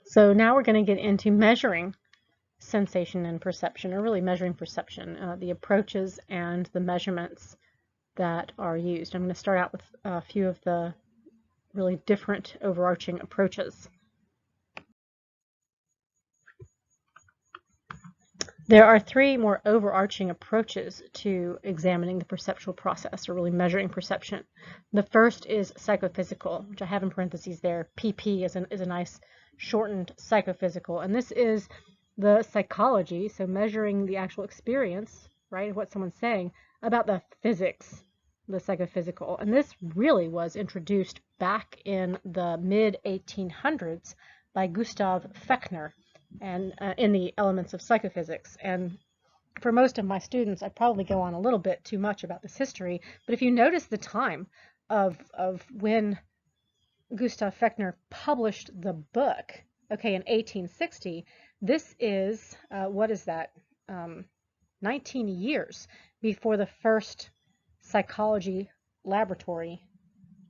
So now we're going to get into measuring sensation and perception, or really measuring perception, the approaches and the measurements that are used. I'm going to start out with a few of the really different overarching approaches. There are three more overarching approaches to examining the perceptual process, or really measuring perception. The first is psychophysical, which I have in parentheses there. PP is a nice shortened psychophysical, and this is the psychology, so measuring the actual experience, right, of what someone's saying about the physics, the psychophysical. And this really was introduced back in the mid-1800s by Gustav Fechner, and in the elements of psychophysics. And for most of my students, I probably go on a little bit too much about this history, but if you notice the time of when Gustav Fechner published the book, okay, in 1860, this is, 19 years before the first psychology laboratory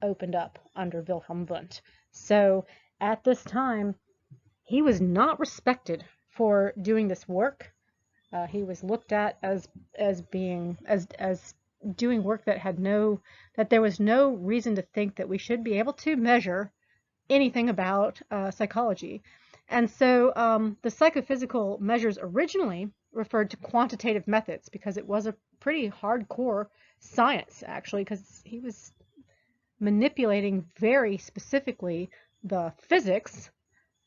opened up under Wilhelm Wundt. So at this time, he was not respected for doing this work. He was looked at as doing work that there was no reason to think that we should be able to measure anything about psychology. And so the psychophysical measures originally referred to quantitative methods because it was a pretty hardcore science, actually, because he was manipulating very specifically the physics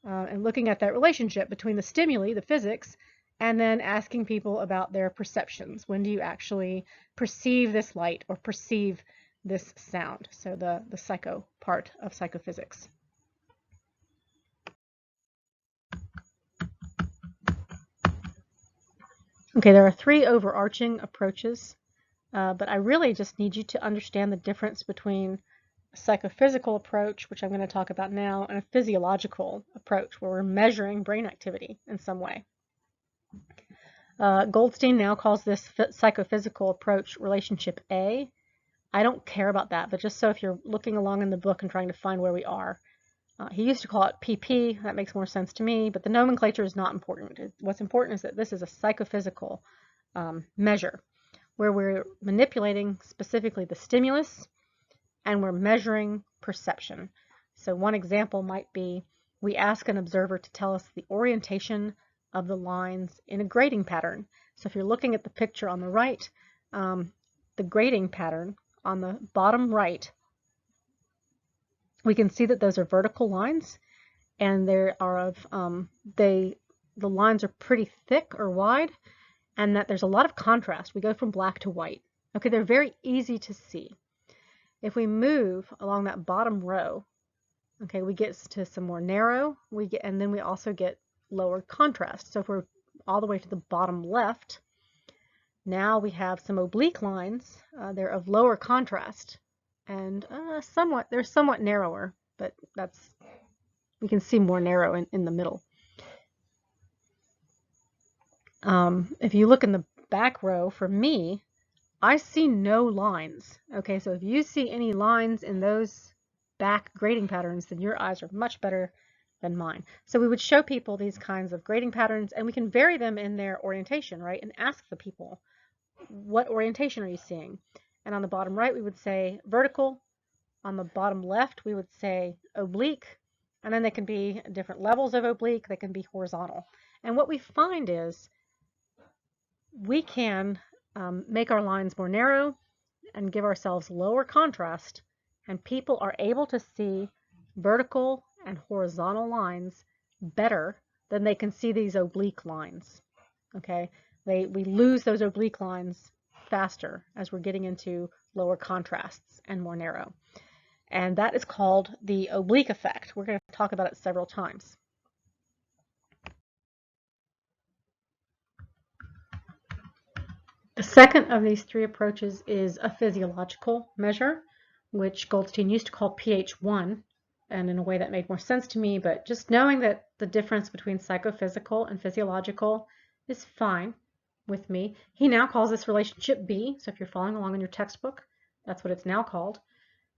and looking at that relationship between the stimuli, the physics, and then asking people about their perceptions. When do you actually perceive this light or perceive this sound? So the psycho part of psychophysics. Okay, there are three overarching approaches, but I really just need you to understand the difference between a psychophysical approach, which I'm going to talk about now, and a physiological approach where we're measuring brain activity in some way. Goldstein now calls this psychophysical approach relationship A. I don't care about that, but just so if you're looking along in the book and trying to find where we are, he used to call it PP. That makes more sense to me, but the nomenclature is not important. What's important is that this is a psychophysical measure where we're manipulating specifically the stimulus and we're measuring perception. So one example might be we ask an observer to tell us the orientation of the lines in a grading pattern. So if you're looking at the picture on the right, the grading pattern on the bottom right, we can see that those are vertical lines, and there are the lines are pretty thick or wide, and that there's a lot of contrast. We go from black to white. Okay, they're very easy to see. If we move along that bottom row, okay, we get to some more narrow, and then we also get lower contrast. So if we're all the way to the bottom left, now we have some oblique lines. They're of lower contrast and they're somewhat narrower, but we can see more narrow in the middle. If you look in the back row, for me, I see no lines. Okay, so if you see any lines in those back grading patterns, then your eyes are much better than mine. So we would show people these kinds of grading patterns, and we can vary them in their orientation, right? And ask the people, what orientation are you seeing? And on the bottom right, we would say vertical. On the bottom left, we would say oblique. And then they can be different levels of oblique. They can be horizontal. And what we find is we can make our lines more narrow and give ourselves lower contrast, and people are able to see vertical and horizontal lines better than they can see these oblique lines. Okay, we lose those oblique lines faster as we're getting into lower contrasts and more narrow. And that is called the oblique effect. We're going to talk about it several times. The second of these three approaches is a physiological measure, which Goldstein used to call pH1, and in a way that made more sense to me, but just knowing that the difference between psychophysical and physiological is fine with me. He now calls this relationship B, so if you're following along in your textbook, that's what it's now called.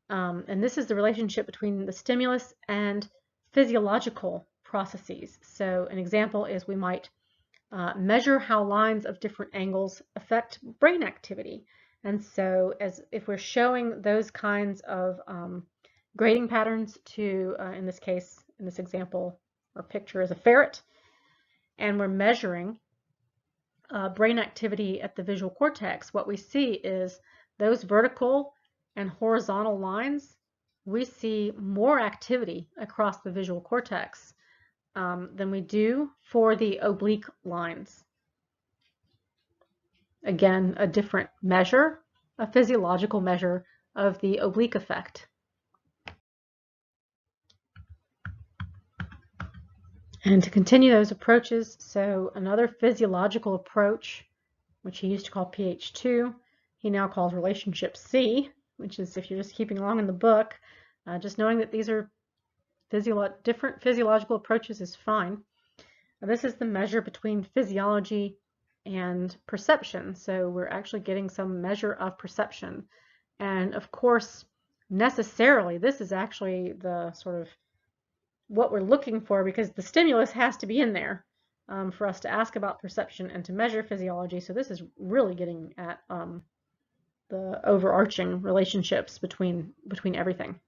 And this is the relationship between the stimulus and physiological processes. So an example is we might measure how lines of different angles affect brain activity. And so if we're showing those kinds of grading patterns to, in this case, in this example or picture is a ferret, and we're measuring brain activity at the visual cortex, what we see is those vertical and horizontal lines, we see more activity across the visual cortex than we do for the oblique lines. Again, a different measure, a physiological measure of the oblique effect. And to continue those approaches, so another physiological approach, which he used to call PH2, he now calls relationship C, which is, if you're just keeping along in the book, just knowing that these are different physiological approaches is fine. Now, this is the measure between physiology and perception. So we're actually getting some measure of perception. And of course, necessarily, this is actually the sort of what we're looking for, because the stimulus has to be in there for us to ask about perception and to measure physiology. So this is really getting at the overarching relationships between everything.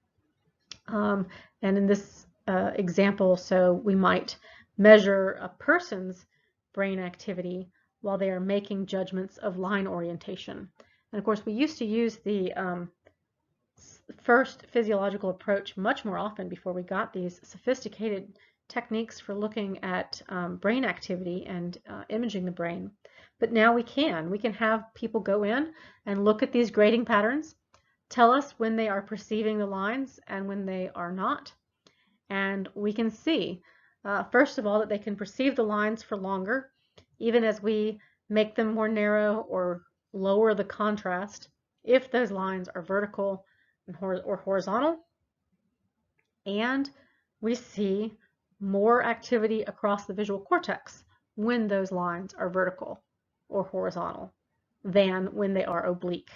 And in this example, so we might measure a person's brain activity while they are making judgments of line orientation. And of course, we used to use the first physiological approach much more often before we got these sophisticated techniques for looking at brain activity and imaging the brain. But now we can have people go in and look at these grading patterns, tell us when they are perceiving the lines and when they are not. And we can see, first of all, that they can perceive the lines for longer, even as we make them more narrow or lower the contrast, if those lines are vertical or horizontal. And we see more activity across the visual cortex when those lines are vertical or horizontal than when they are oblique.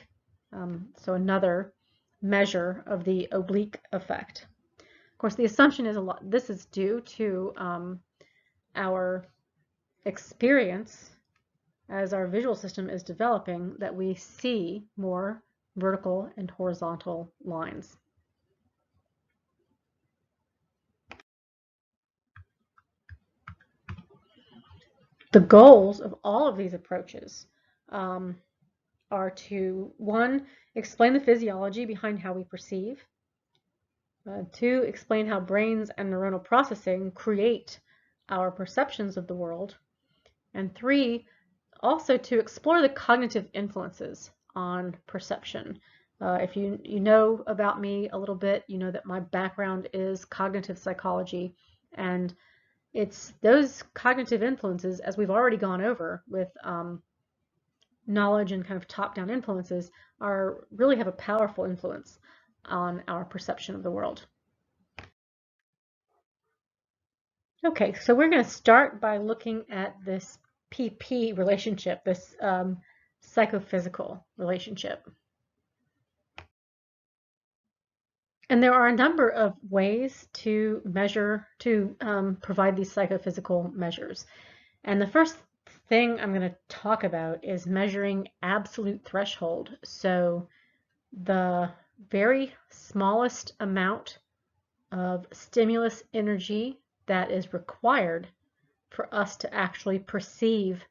So another measure of the oblique effect. Of course, the assumption is this is due to our experience as our visual system is developing, that we see more vertical and horizontal lines. The goals of all of these approaches are to, 1, explain the physiology behind how we perceive, 2, explain how brains and neuronal processing create our perceptions of the world, and 3, also to explore the cognitive influences on perception. If you know about me a little bit, you know that my background is cognitive psychology, and it's those cognitive influences, as we've already gone over with knowledge and kind of top-down influences, really have a powerful influence on our perception of the world. Okay, so we're going to start by looking at this PP relationship, this psychophysical relationship. And there are a number of ways to measure, to provide these psychophysical measures. And the first thing I'm going to talk about is measuring absolute threshold. So the very smallest amount of stimulus energy that is required for us to actually perceive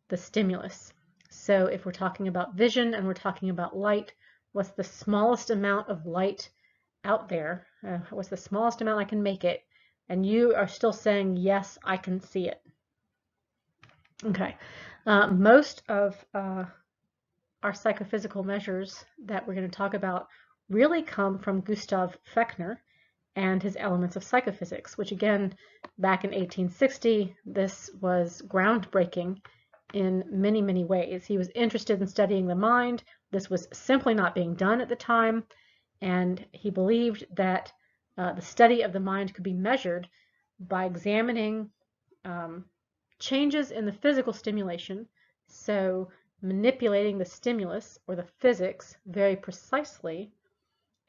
the stimulus. So if we're talking about vision and we're talking about light, what's the smallest amount of light out there? What's the smallest amount I can make it? And you are still saying, yes, I can see it. Okay. Most of our psychophysical measures that we're going to talk about really come from Gustav Fechner and his Elements of Psychophysics, which again, back in 1860, this was groundbreaking in many, many ways. He was interested in studying the mind. This was simply not being done at the time, and he believed that the study of the mind could be measured by examining changes in the physical stimulation, so manipulating the stimulus or the physics very precisely,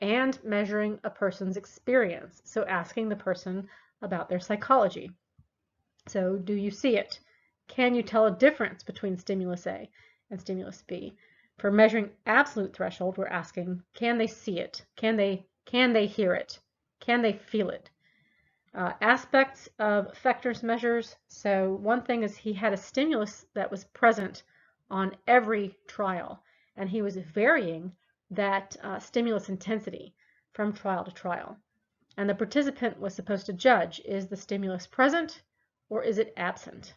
and measuring a person's experience. So asking the person, about their psychology. So do you see it? Can you tell a difference between stimulus A and stimulus B? For measuring absolute threshold, we're asking, can they see it? Can they hear it? Can they feel it? Aspects of Fechter's measures. So one thing is he had a stimulus that was present on every trial, and he was varying that stimulus intensity from trial to trial. And the participant was supposed to judge, is the stimulus present or is it absent?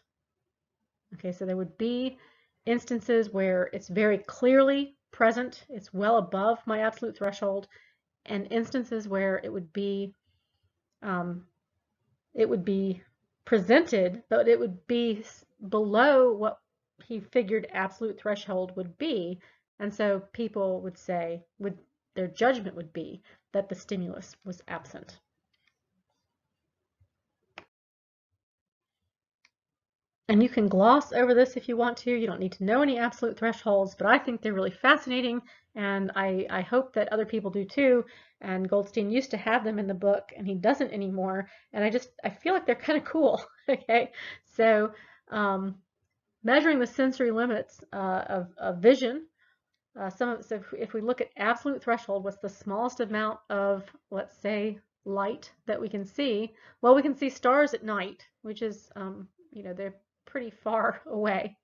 Okay, so there would be instances where it's very clearly present, it's well above my absolute threshold, and instances where it would be presented, but it would be below what he figured absolute threshold would be, and so people would say, their judgment would be that the stimulus was absent. And you can gloss over this if you want to. You don't need to know any absolute thresholds, but I think they're really fascinating, and I hope that other people do too. And Goldstein used to have them in the book, and he doesn't anymore. And I feel like they're kind of cool. Okay, so measuring the sensory limits of vision. So if we look at absolute threshold, what's the smallest amount of, let's say, light that we can see? Well, we can see stars at night, which is, they're pretty far away.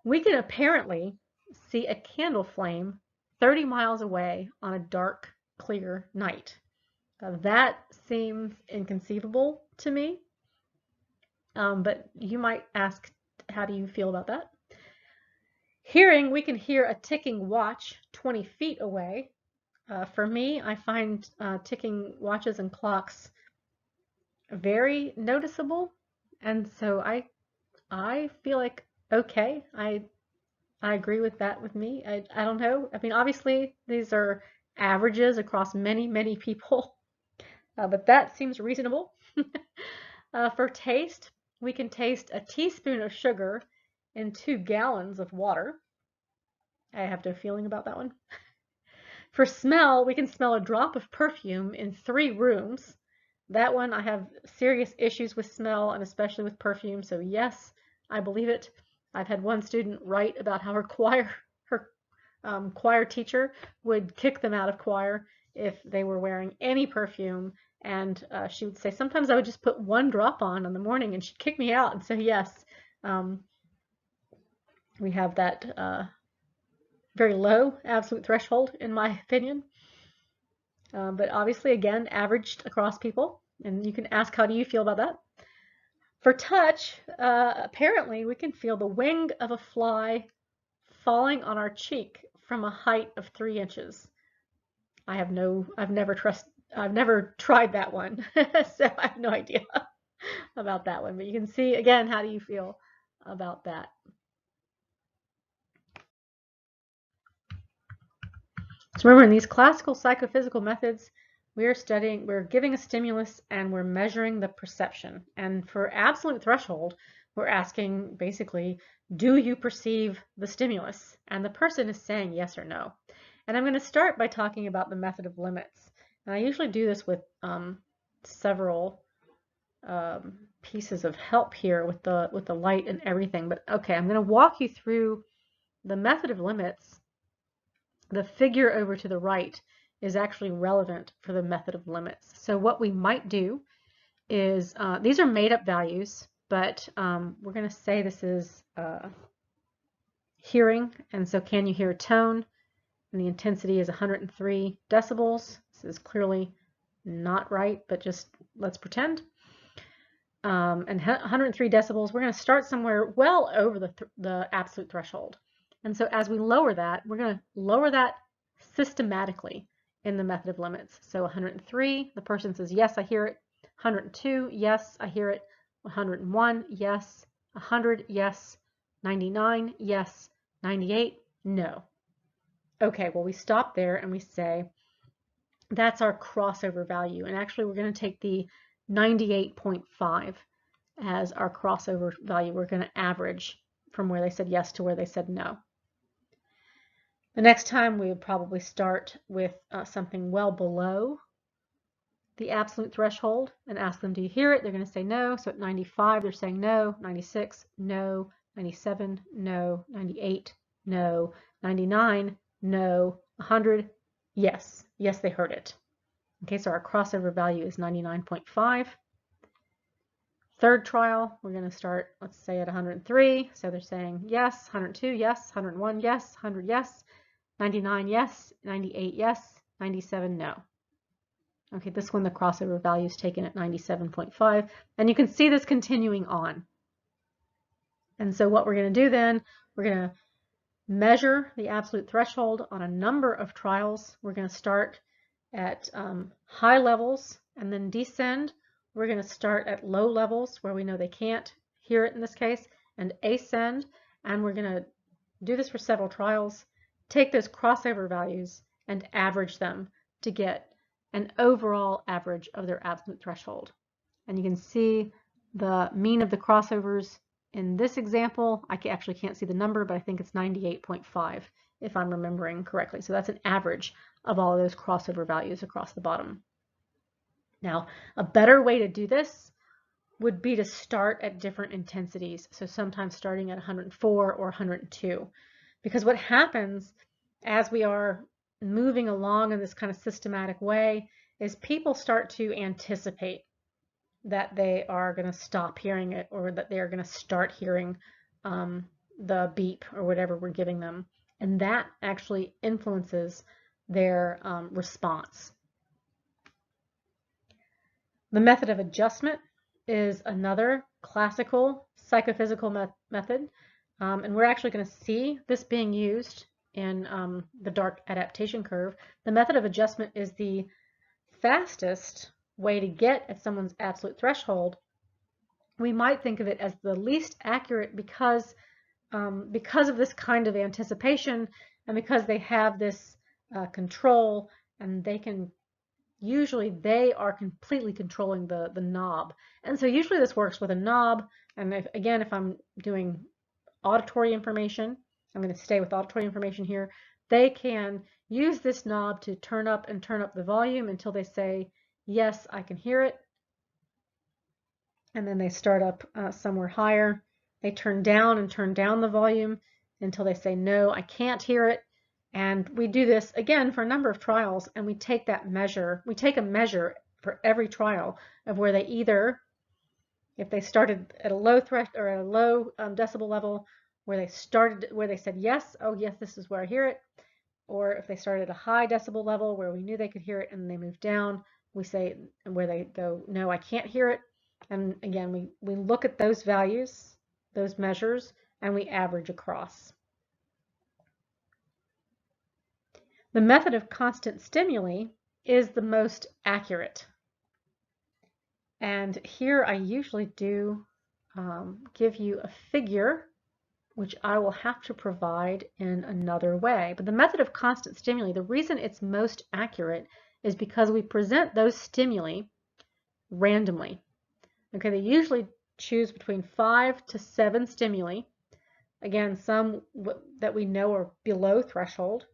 We can apparently see a candle flame 30 miles away on a dark, clear night. That seems inconceivable to me, but you might ask, how do you feel about that? Hearing, we can hear a ticking watch 20 feet away. For me, I find ticking watches and clocks very noticeable, and so I feel like, okay, I agree with that with me. I don't know. I mean, obviously, these are averages across many, many people, but that seems reasonable. For taste, we can taste a teaspoon of sugar in 2 gallons of water. I have no feeling about that one. For smell, we can smell a drop of perfume in 3 rooms. That one, I have serious issues with smell, and especially with perfume, so yes, I believe it. I've had one student write about how her choir teacher would kick them out of choir if they were wearing any perfume, and she would say, sometimes I would just put 1 drop on in the morning and she'd kick me out. And so yes, we have that very low absolute threshold, in my opinion. But obviously, again, averaged across people. And you can ask, how do you feel about that? For touch, apparently we can feel the wing of a fly falling on our cheek from a height of 3 inches. I've never tried that one, so I have no idea about that one. But you can see, again, how do you feel about that? So remember, in these classical psychophysical methods, we're giving a stimulus and we're measuring the perception. And for absolute threshold, we're asking basically, do you perceive the stimulus? And the person is saying yes or no. And I'm going to start by talking about the method of limits. And I usually do this with several pieces of help here with the light and everything. But okay, I'm going to walk you through the method of limits. The figure over to the right is actually relevant for the method of limits. So what we might do is, these are made up values, but we're going to say this is hearing, and so can you hear a tone? And the intensity is 103 decibels. This is clearly not right, but just let's pretend. And 103 decibels, we're going to start somewhere well over the absolute threshold. And so as we lower that, we're going to lower that systematically in the method of limits. So 103, the person says, yes, I hear it. 102, yes, I hear it. 101, yes. 100, yes. 99, yes. 98, no. Okay, well, we stop there and we say, that's our crossover value. And actually, we're going to take the 98.5 as our crossover value. We're going to average from where they said yes to where they said no. The next time we would probably start with something well below the absolute threshold and ask them, do you hear it? They're going to say no. So at 95, they're saying no. 96, no. 97, no. 98, no. 99, no. 100, yes. Yes, they heard it. Okay, so our crossover value is 99.5. Third trial, we're going to start, let's say, at 103. So they're saying yes, 102, yes, 101, yes, 100, yes, 99, yes, 98, yes, 97, no. Okay, this one, the crossover value is taken at 97.5. And you can see this continuing on. And so what we're going to do then, we're going to measure the absolute threshold on a number of trials. We're going to start at high levels and then descend. We're going to start at low levels where we know they can't hear it in this case, and ascend. And we're going to do this for several trials, take those crossover values and average them to get an overall average of their absolute threshold. And you can see the mean of the crossovers in this example. I actually can't see the number, but I think it's 98.5 if I'm remembering correctly. So that's an average of all of those crossover values across the bottom. Now, a better way to do this would be to start at different intensities. So sometimes starting at 104 or 102. Because what happens as we are moving along in this kind of systematic way is people start to anticipate that they are going to stop hearing it, or that they are going to start hearing the beep or whatever we're giving them. And that actually influences their response. The method of adjustment is another classical psychophysical method. And we're actually going to see this being used in the dark adaptation curve. The method of adjustment is the fastest way to get at someone's absolute threshold. We might think of it as the least accurate because of this kind of anticipation, and because they have this control, and they are completely controlling the knob. And so usually this works with a knob. And if I'm doing auditory information, I'm going to stay with auditory information here. They can use this knob to turn up and turn up the volume until they say, yes, I can hear it. And then they start up somewhere higher. They turn down and turn down the volume until they say, no, I can't hear it. And we do this again for a number of trials, and we take that measure. We take a measure for every trial of where they either, if they started at a low or at a low decibel level, where they said yes, oh yes, this is where I hear it, or if they started at a high decibel level where we knew they could hear it and they moved down, we say where they go, no, I can't hear it. And again, we look at those values, those measures, and we average across. The method of constant stimuli is the most accurate. And here I usually do give you a figure, which I will have to provide in another way. But the method of constant stimuli, the reason it's most accurate is because we present those stimuli randomly. Okay, they usually choose between 5 to 7 stimuli. Again, some that we know are below threshold,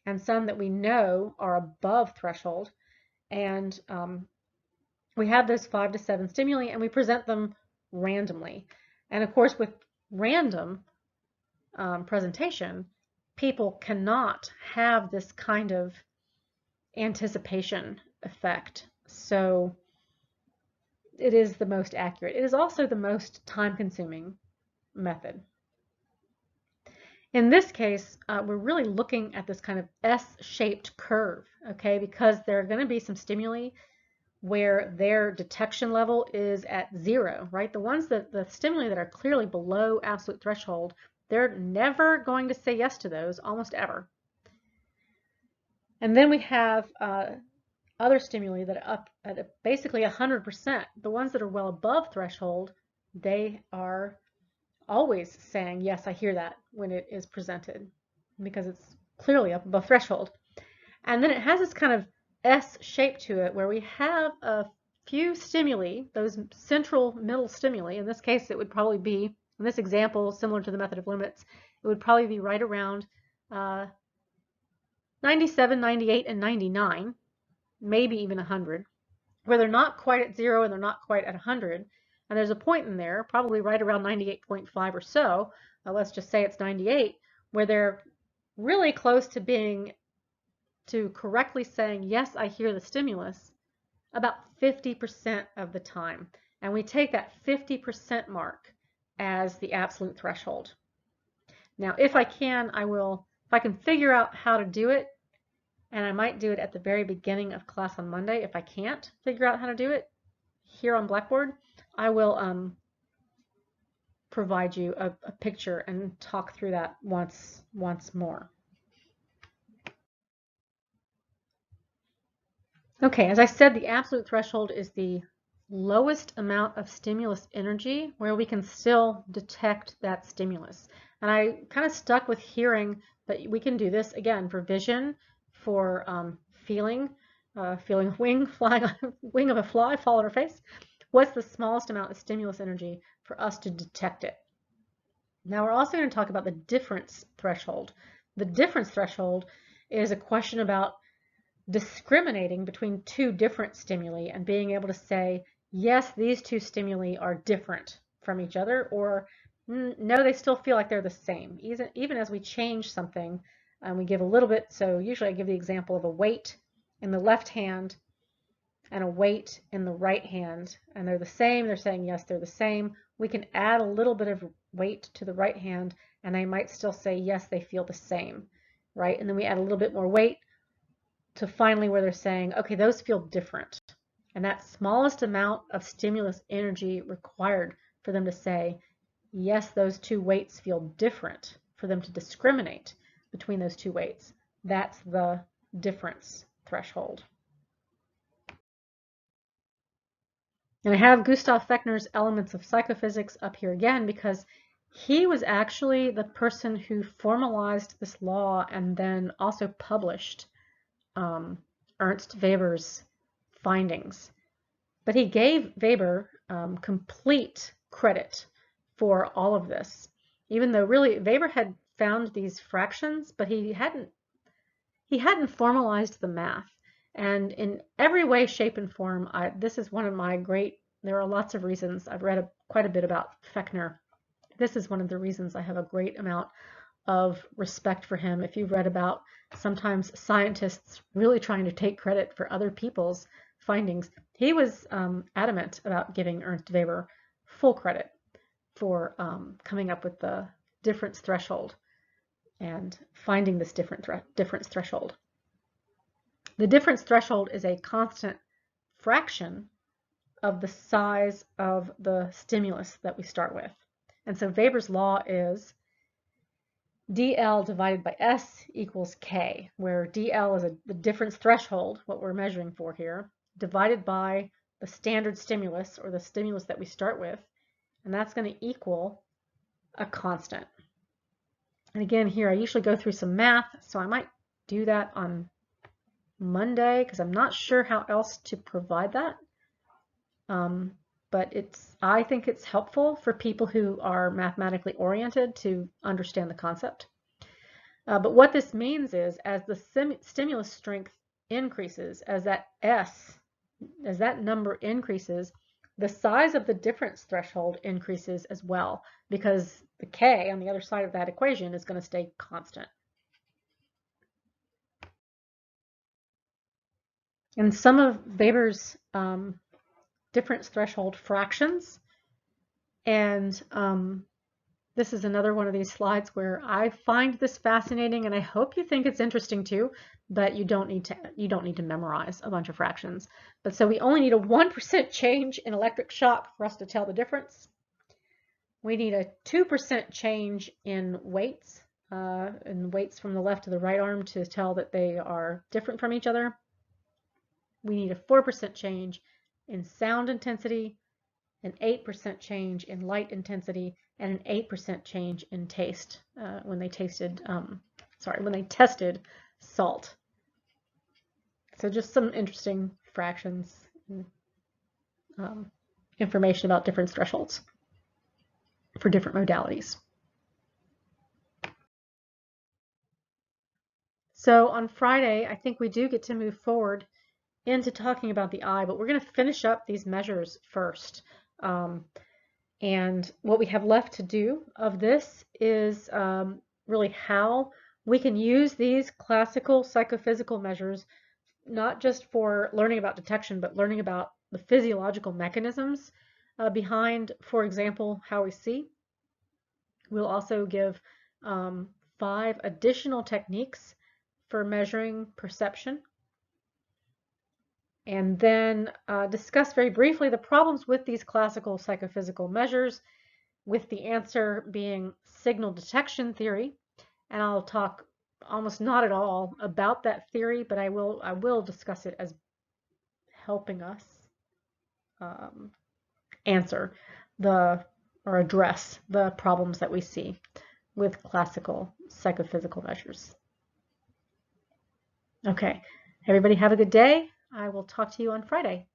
and some that we know are above threshold. And we have those 5 to 7 stimuli, and we present them randomly. And of course, with random presentation, people cannot have this kind of anticipation effect. So it is the most accurate. It is also the most time-consuming method. In this case, we're really looking at this kind of S-shaped curve, okay, because there are going to be some stimuli where their detection level is at 0, right? The stimuli that are clearly below absolute threshold, they're never going to say yes to those, almost ever. And then we have other stimuli that are up at basically 100%. The ones that are well above threshold, they are always saying, yes, I hear that when it is presented, because it's clearly up above threshold. And then it has this kind of S shape to it where we have a few stimuli, those central middle stimuli. In this case, it would probably be, in this example, similar to the method of limits, it would probably be right around 97, 98, and 99, maybe even 100. where they're not quite at 0 and they're not quite at 100. And there's a point in there, probably right around 98.5 or so, let's just say it's 98, where they're really close to being, to correctly saying, yes, I hear the stimulus, about 50% of the time. And we take that 50% mark as the absolute threshold. Now, if I can, if I can figure out how to do it, and I might do it at the very beginning of class on Monday. If I can't figure out how to do it here on Blackboard, I will provide you a picture and talk through that once more. Okay, as I said, the absolute threshold is the lowest amount of stimulus energy where we can still detect that stimulus. And I kind of stuck with hearing, but we can do this again for vision, for feeling a wing of a fly fall on our face. What's the smallest amount of stimulus energy for us to detect it? Now we're also going to talk about the difference threshold. The difference threshold is a question about discriminating between two different stimuli and being able to say, yes, these two stimuli are different from each other, or no, they still feel like they're the same. Even as we change something, and we give a little bit, so usually I give the example of a weight in the left hand and a weight in the right hand, and they're the same, they're saying, yes, they're the same. We can add a little bit of weight to the right hand, and they might still say, yes, they feel the same, right? And then we add a little bit more weight to finally where they're saying, okay, those feel different. And that smallest amount of stimulus energy required for them to say, yes, those two weights feel different, for them to discriminate between those two weights, that's the difference threshold. And I have Gustav Fechner's Elements of Psychophysics up here again because he was actually the person who formalized this law and then also published Ernst Weber's findings. But he gave Weber complete credit for all of this, even though really Weber had found these fractions, but he hadn't formalized the math. And in every way, shape, and form, this is one of my great, there are lots of reasons. I've read quite a bit about Fechner. This is one of the reasons I have a great amount of respect for him. If you've read about sometimes scientists really trying to take credit for other people's findings, he was adamant about giving Ernst Weber full credit for coming up with the difference threshold and finding this difference threshold. The difference threshold is a constant fraction of the size of the stimulus that we start with. And so Weber's law is dl divided by s equals k, where dl is the difference threshold, what we're measuring for here, divided by the standard stimulus, or the stimulus that we start with, and that's going to equal a constant. And again, here I usually go through some math, so I might do that on Monday because I'm not sure how else to provide that. But I think it's helpful for people who are mathematically oriented to understand the concept. But what this means is, as the stimulus strength increases, as that number increases, the size of the difference threshold increases as well, because the k on the other side of that equation is going to stay constant. And some of Weber's difference threshold fractions, and this is another one of these slides where I find this fascinating, and I hope you think it's interesting too, but you don't need to memorize a bunch of fractions. But so we only need a 1% change in electric shock for us to tell the difference. We need a 2% change in weights from the left to the right arm to tell that they are different from each other. We need a 4% change in sound intensity, an 8% change in light intensity, and an 8% change in taste when they tested salt. So just some interesting fractions and information about difference thresholds for different modalities. So on Friday, I think we do get to move forward into talking about the eye, but we're going to finish up these measures first. And what we have left to do of this is really how we can use these classical psychophysical measures, not just for learning about detection, but learning about the physiological mechanisms behind, for example, how we see. We'll also give 5 additional techniques for measuring perception, and then discuss very briefly the problems with these classical psychophysical measures, with the answer being signal detection theory. And I'll talk almost not at all about that theory, but I will discuss it as helping us answer or address the problems that we see with classical psychophysical measures. Okay, everybody have a good day. I will talk to you on Friday.